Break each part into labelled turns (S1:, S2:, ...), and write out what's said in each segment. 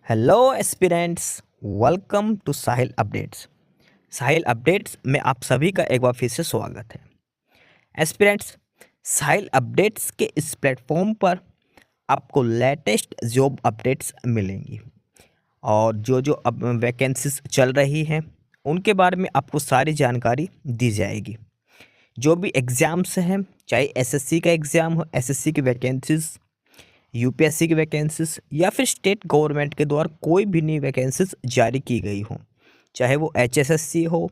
S1: Hello aspirants, welcome to Sahil updates. Sahil updates में आप सभी का एक बार फिर से स्वागत है। एस्पिरेंट्स, साहिल अपडेट्स के इस प्लेटफॉर्म पर आपको लेटेस्ट जॉब अपडेट्स मिलेंगी और जो जो अब वैकेंसीज चल रही हैं उनके बारे में आपको सारी जानकारी दी जाएगी। जो भी एग्ज़ाम्स हैं, चाहे एसएससी का एग्ज़ाम हो, एसएससी की वैकेंसीज, यूपीएससी की वैकेंसीज या फिर स्टेट गवर्नमेंट के द्वारा कोई भी नई वैकेंसीज जारी की गई हो, चाहे वो एचएसएससी हो,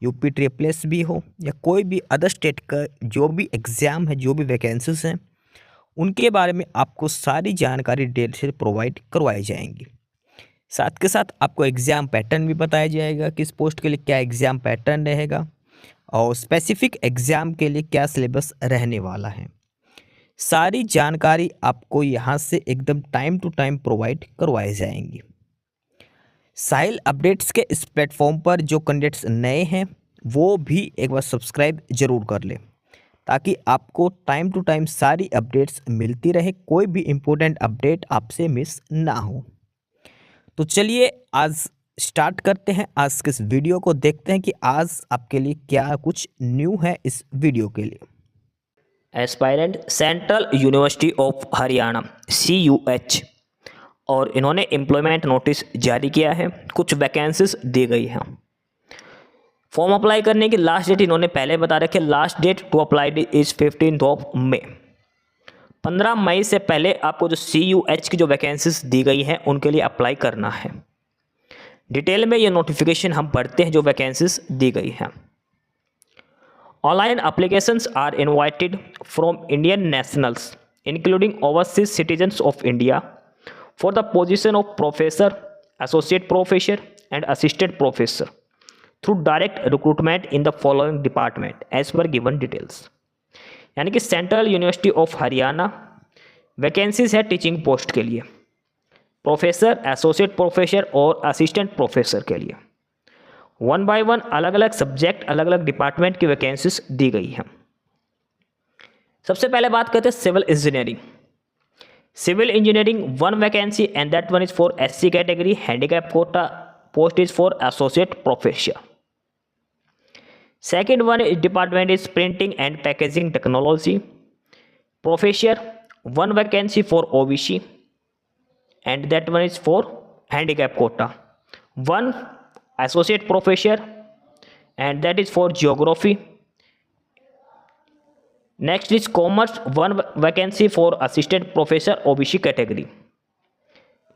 S1: यूपी ट्रिपल एस भी हो या कोई भी अदर स्टेट का जो भी एग्ज़ाम है, जो भी वैकेंसीज हैं, उनके बारे में आपको सारी जानकारी डिटेल से प्रोवाइड करवाई जाएंगी। साथ के साथ आपको एग्ज़ाम पैटर्न भी बताया जाएगा, किस पोस्ट के लिए क्या एग्ज़ाम पैटर्न रहेगा और स्पेसिफिक एग्ज़ाम के लिए क्या सिलेबस रहने वाला है। सारी जानकारी आपको यहाँ से एकदम टाइम टू टाइम प्रोवाइड करवाई जाएंगी। साहिल अपडेट्स के इस प्लेटफॉर्म पर जो कैंडिडेट्स नए हैं वो भी एक बार सब्सक्राइब ज़रूर कर लें ताकि आपको टाइम टू टाइम सारी अपडेट्स मिलती रहे, कोई भी इम्पोर्टेंट अपडेट आपसे मिस ना हो। तो चलिए आज स्टार्ट करते हैं, आज के इस वीडियो को देखते हैं कि आज आपके लिए क्या कुछ न्यू है इस वीडियो के लिए।
S2: Aspirant central university of Haryana CUH और इन्होंने एम्प्लॉयमेंट नोटिस जारी किया है, कुछ वैकेंसीज दी गई हैं। फॉर्म अप्लाई करने की लास्ट डेट इन्होंने पहले बता रखी है, last date to apply is 15 May. 15 मई से पहले आपको जो CUH की जो वैकेंसीज दी गई हैं उनके लिए अप्लाई करना है। डिटेल में ये नोटिफिकेशन हम पढ़ते हैं जो वैकेंसीज दी गई हैं। Online applications are invited from Indian nationals, including overseas citizens of India, for the position of professor, associate professor, and assistant professor through direct recruitment in the following department as per given details। यानी कि central university of Haryana vacancies है teaching post के लिए, professor, associate professor और assistant professor के लिए। 1 bye 1 अलग अलग सब्जेक्ट, अलग अलग डिपार्टमेंट की वैकेंसीज दी गई हैं। सबसे पहले बात करते हैं civil engineering. Civil engineering 1 vacancy and that one is for SC category, handicap quota, post is for associate professor. Second one is department is printing and packaging technology, professor, 1 vacancy for OBC and that one is for handicap quota, 1 associate professor and that is for geography। next is commerce, 1 vacancy for assistant professor OBC category।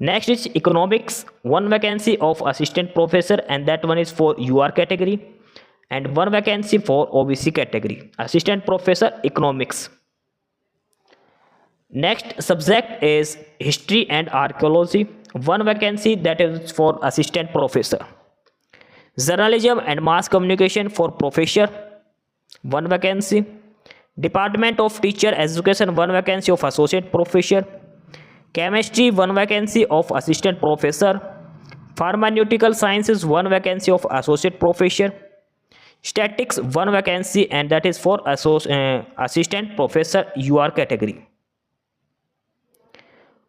S2: next is economics, 1 vacancy of assistant professor and that one is for UR category and 1 vacancy for OBC category, assistant professor economics। next subject is history and archaeology, 1 vacancy that is for assistant professor। Journalism and mass communication for professor, 1 vacancy. Department of teacher education, 1 vacancy of associate professor. Chemistry, 1 vacancy of assistant professor. Pharmaceutical sciences, 1 vacancy of associate professor. Statics, 1 vacancy and that is for assistant professor UR category.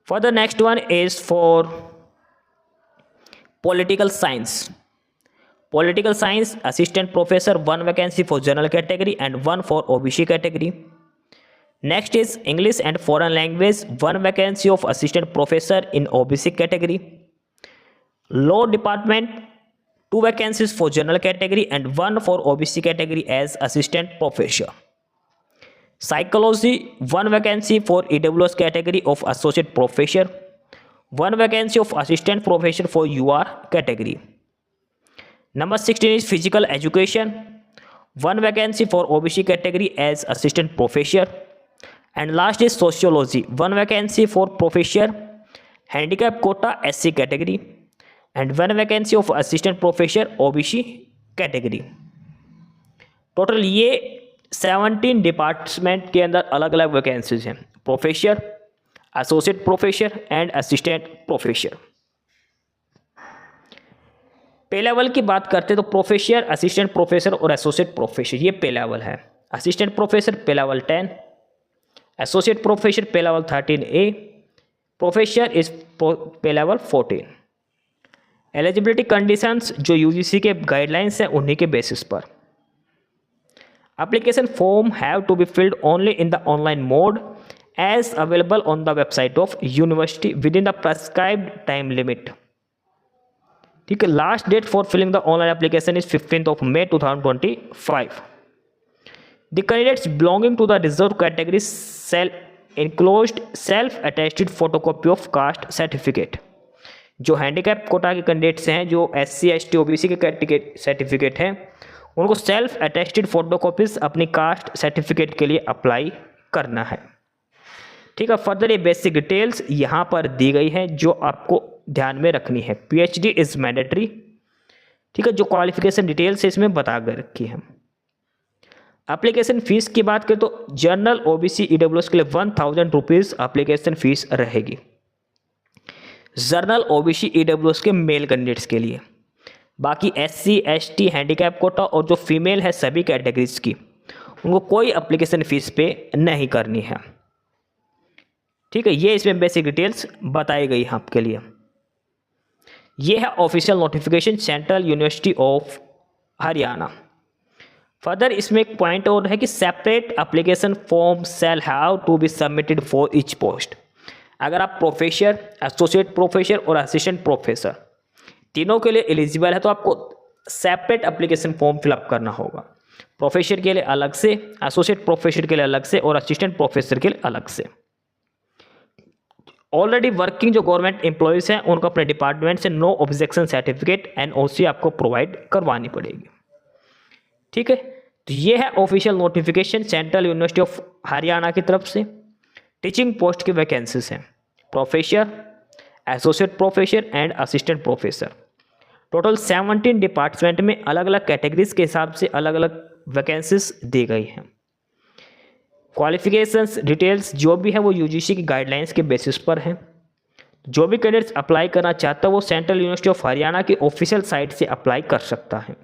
S2: For the next one is for political science. Political science assistant professor, 1 vacancy for general category and 1 for OBC category। next is English and foreign language, 1 vacancy of assistant professor in OBC category। law department, 2 vacancies for general category and 1 for OBC category as assistant professor। psychology, 1 vacancy for EWS category of associate professor, 1 vacancy of assistant professor for UR category। Number 16 is physical education, 1 vacancy for OBC category as assistant professor and last is sociology, 1 vacancy for professor, handicap quota SC category and 1 vacancy of assistant professor OBC category। Total ये 17 department के अंदर अलग अलग vacancies हैं, professor, associate professor and assistant professor. Pay level की बात करते हैं तो प्रोफेसर, असिस्टेंट प्रोफेसर और एसोसिएट प्रोफेसर ये पे लेवल है। Assistant professor pay level 10, associate professor pay level 13A, professor is pay level 14। Eligibility conditions जो यूजीसी के गाइडलाइंस हैं उन्हीं के बेसिस पर। Application form have to be filled only in the online mode as available on the website of university within the prescribed time limit. ठीक है, last date for filling the online application is 15th May 2025। The candidates belonging to the reserved category shall enclosed self-attested photocopy of caste certificate। जो handicap Kota के candidates हैं, जो SC ST OBC के category certificate हैं, उनको self attested photocopies अपनी caste certificate के लिए अप्लाई करना है। ठीक है, फर्दर ये बेसिक डिटेल्स यहाँ पर दी गई हैं जो आपको ध्यान में रखनी है। PhD is mandatory. ठीक है, जो क्वालिफिकेशन डिटेल्स है इसमें बता कर रखी है। एप्लीकेशन फीस की बात करें तो जनरल OBC EWS के लिए 1000 रुपीज़ एप्लीकेशन फीस रहेगी। जनरल OBC EWS के मेल कैंडिडेट्स के लिए। बाकी SC ST हैंडीकैप कोटा और जो फीमेल है सभी कैटेगरीज की, उनको कोई एप्लीकेशन फीस पे नहीं करनी है। ठीक है, ये इसमें बेसिक डिटेल्स बताई गई है आपके लिए। ये है official notification central university of Haryana. Further इसमें एक पॉइंट और है कि separate application form shall have to be submitted for each post. अगर आप प्रोफेसर, एसोसिएट प्रोफेसर और असिस्टेंट प्रोफेसर तीनों के लिए एलिजिबल है तो आपको सेपरेट एप्लीकेशन फॉर्म फिलअप करना होगा। प्रोफेसर के लिए अलग से, एसोसिएट प्रोफेसर के लिए अलग से और असिस्टेंट प्रोफेसर के लिए अलग से। ऑलरेडी वर्किंग जो गवर्नमेंट एम्प्लॉयज़ हैं उनको अपने डिपार्टमेंट से नो ऑब्जेक्शन सर्टिफिकेट NOC आपको प्रोवाइड करवानी पड़ेगी। ठीक है, तो ये है official notification central university of Haryana की तरफ से। टीचिंग पोस्ट की वैकेंसीज हैं professor, associate professor and assistant professor. Total 17 department में अलग अलग कैटेगरीज के हिसाब से अलग अलग वैकेंसीज दी गई हैं। क्वालिफिकेशंस डिटेल्स जो भी है वो UGC की गाइडलाइंस के बेसिस पर हैं। जो भी कैंडिडेट्स अप्लाई करना चाहता है वो सेंट्रल यूनिवर्सिटी ऑफ हरियाणा की ऑफिशियल साइट से अप्लाई कर सकता है।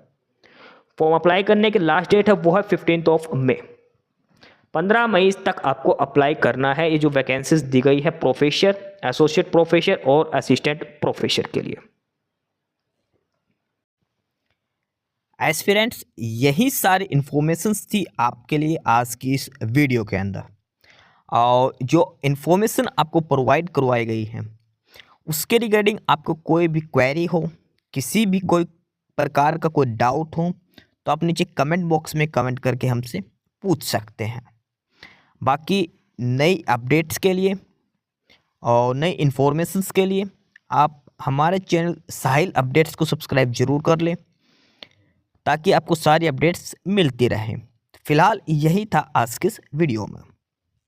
S2: फॉर्म अप्लाई करने की लास्ट डेट है वो है 15th May। 15 मई तक आपको अप्लाई करना है। ये जो वैकेंसीज दी गई है प्रोफेसर, एसोसिएट प्रोफेसर और असिस्टेंट प्रोफेसर के लिए।
S1: एस्पिरेंट्स, यही सारी इन्फॉर्मेशंस थी आपके लिए आज की इस वीडियो के अंदर। और जो इन्फॉर्मेशन आपको प्रोवाइड करवाई गई है उसके रिगार्डिंग आपको कोई भी क्वेरी हो, किसी भी कोई प्रकार का कोई डाउट हो तो आप नीचे कमेंट बॉक्स में कमेंट करके हमसे पूछ सकते हैं। बाकी नई अपडेट्स के लिए और नई इन्फॉर्मेशंस के लिए आप हमारे चैनल साहिल अपडेट्स को सब्सक्राइब जरूर कर लें ताकि आपको सारी अपडेट्स मिलती रहें। फिलहाल यही था आज के इस वीडियो में।